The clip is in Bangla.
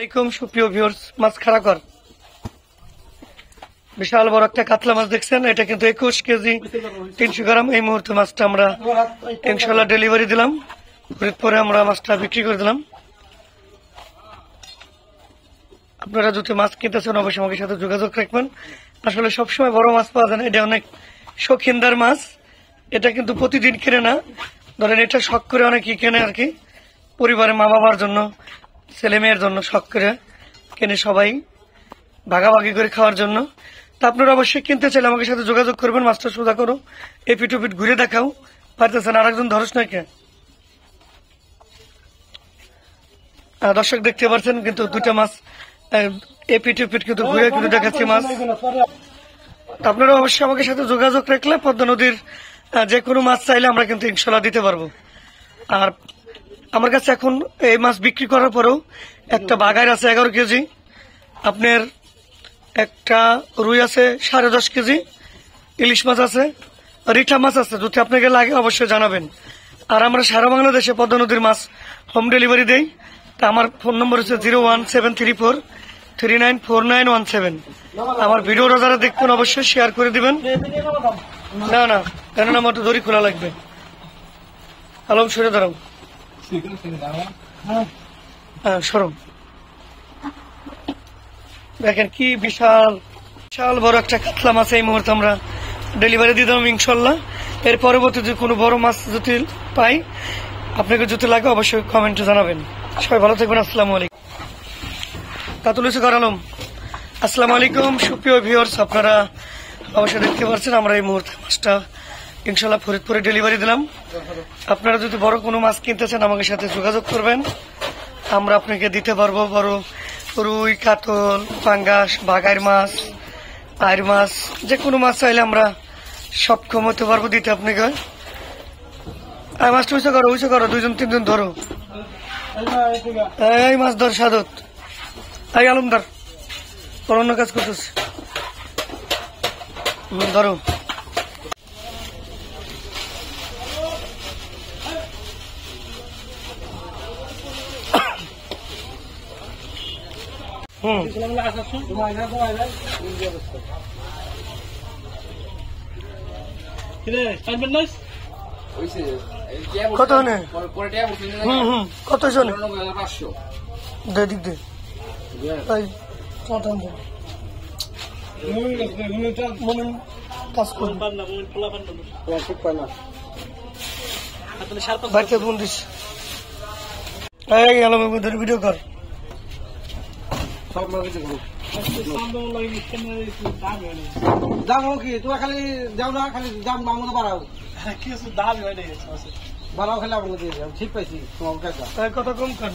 আসসালামাইকুম সুপ্রিয় ভিউয়ার্স, মাছ খাড়া কর বিশাল বড় একটা কাতলা মাছ দেখছেন। এটা কিন্তু 21 কেজি 300 গ্রাম। এই মুহূর্তে মাছটা আমরা ইনশাল্লাহ ডেলিভারি দিলাম। পরে আমরা মাছটা বিক্রি করে দিলাম। আপনারা যদি মাছ কিনতেছেন অবশ্যই আমাদের সাথে যোগাযোগ রাখবেন। আসলে সবসময় বড় মাছ পাওয়া যায় না, এটা অনেক শৌখিনদার মাছ। এটা কিন্তু প্রতিদিন কেনে না, ধরেন এটা শখ করে অনেকেই কেনে আর কি, পরিবারের মা বাবার জন্য, ছেলে মেয়ের জন্য শখ করে কেনে, সবাই ভাগাভাগি করে খাওয়ার জন্য। তা আপনারা অবশ্যই কিনতে চাইলে আমাকে সাথে যোগাযোগ করবেন। মাছটা সোজা করো, এপিট ওপিট ঘুরে দেখাও। পারতেছেন আরেকজন ধরস না কে? দর্শক দেখতে পাচ্ছেন কিন্তু দুটা মাছ এপিট ওপিট কিন্তু ঘুরে কিন্তু দেখাচ্ছি মাছ। আপনারা অবশ্যই আমাকে সাথে যোগাযোগ রাখলে পদ্মা নদীর যে কোনো মাছ চাইলে আমরা কিন্তু ইনশাল্লাহ দিতে পারবো। আর আমার কাছে এখন এই মাছ বিক্রি করার পরেও একটা বাগার আছে 11 কেজি, আপনার একটা রুই আছে 10.5 কেজি, ইলিশ মাছ আছে, রিঠা মাছ আছে। যদি আপনাকে লাগে অবশ্যই জানাবেন। আর আমরা সারা বাংলাদেশে পদ্মা নদীর মাছ হোম ডেলিভারি দেই। তা আমার ফোন নম্বর হচ্ছে 01734394917। আমার ভিডিওটা যারা দেখবেন অবশ্যই শেয়ার করে দিবেন। না না, কেননা আমার তো দড়ি খোলা লাগবে। আলম সরে দাঁড়াও, হ্যাঁ সরম। দেখেন কি বিশাল বিশাল বড় একটা কাতলা মাছ এই মুহূর্তে আমরা ডেলিভারি দিয়ে দিলাম ইনশাল্লাহ। এর পরবর্তীতে কোনো বড় মাছ যদি পাই, আপনাকে যদি লাগে অবশ্যই কমেন্টে জানাবেন। সবাই ভালো থাকবেন। আসসালামু আলাইকুম। কাতুল ইসুকার আলম, আসসালামু আলাইকুম সুপ্রিয় ভিউয়ার্স, আপনারা অবশ্যই দেখতে পাচ্ছেন আমরা এই মুহূর্তে মাছটা ইনশাল্লাহ ফরিদপুরে ডেলিভারি দিলাম। আপনারা যদি বড় কোনো মাছ কিনতে চান আমাদের সাথে যোগাযোগ করবেন, আমরা আপনাকে দিতে পারবো। বড় রুই, কাতল, পাঙ্গাস, বাগার মাছ, আয়ের মাছ, যে কোনো মাছ চাইলে আমরা সক্ষম হতে পারবো দিতে আপনাকে। আর মাছটা উঁচু করো 2-3 জন ধরো। এই মাছ ধর সাদত, এই আলমদার তোর অন্য কাজ করতেছে, ধরো। কত কত জন দিক দে বাড়িতে ফোন দিস। ভিডিও কর। দাম কি তোমার খালি যাও না, খালি দাম আমাকে বাড়াও, দাম বাড়াও, খালি আমাকে দিয়ে যাও। ঠিক পাইছি তোমার কাছে কত কম কর।